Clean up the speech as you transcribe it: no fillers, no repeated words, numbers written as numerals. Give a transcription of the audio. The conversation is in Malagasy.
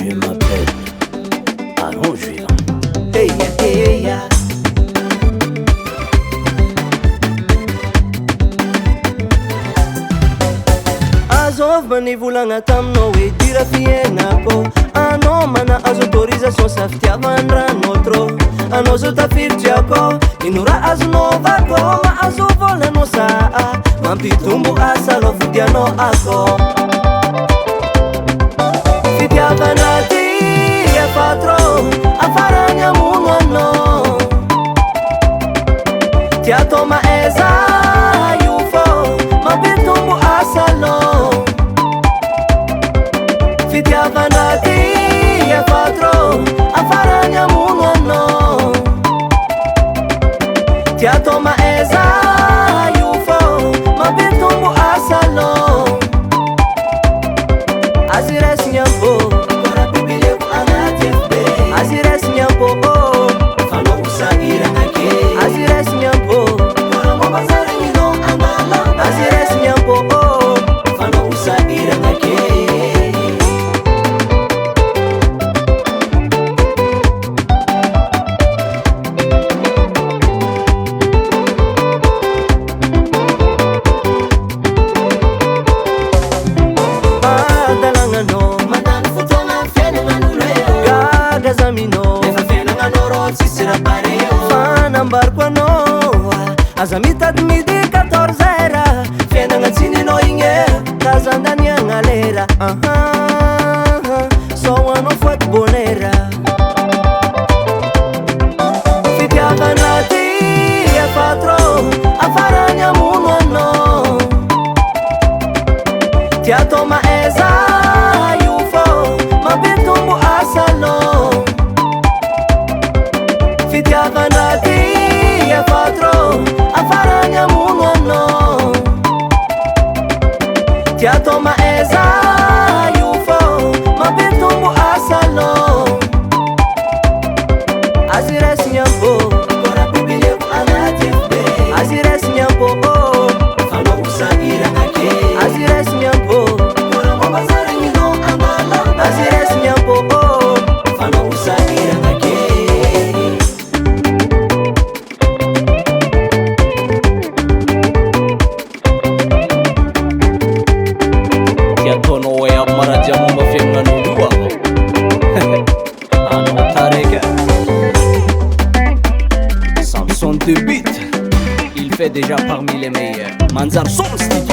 Je m'appelle Aron Juivan. Hey, hey, hey. Azovy nivolagna taminao hoe dira fiainako. Anao mana azo autorisation sa fitiavan-dranao trop. Anao zao tafiritsy ako, ino raha azonaovako. Mahazo volanao sa mampitombo asa lo fidianao ako. Fitiavana ty efa trop, afarany amono anao. Ty atao maeza io fô, mampitombo asa lo. Fitiavana ty efa trop, afarany amono anao. Ty atao maeza io fô, mampitombo asa lo. Azy raisiny ambo, kora bibileko agnaty FB. Azy raisiny ambo, fanao sahirana ke. Azy raisiny ambo, kora mabazaraninao andala. Azy raisiny ambo, fanao sahirana ke. Fanambariko anao, aza mitady midi 14 heures. Fiainagna tsy ninao igny tazandaniagna lera. Sao anao foaty bonheur. Fitiavana ty efa trop, afarany amono anao. Ty atao maeza io fô, mampitombo asa lo. Fitiavana ty efa trop, afarany amono anao. Ty atao maeza io fô, mampitombo asa lo. Azy raisiny ambo, kora bibileko agnaty FB. Azy raisiny ambo, fanao sahirana ke. Azy raisiny ambo, kora mabazaraninao andala. Azy raisiny ambo, fanao sahirana ke. Ataonao hoe amaradia momba fiaignan'olo anao tareka. Samson de Beat, il fait déjà parmi les meilleurs. Manzar son studio.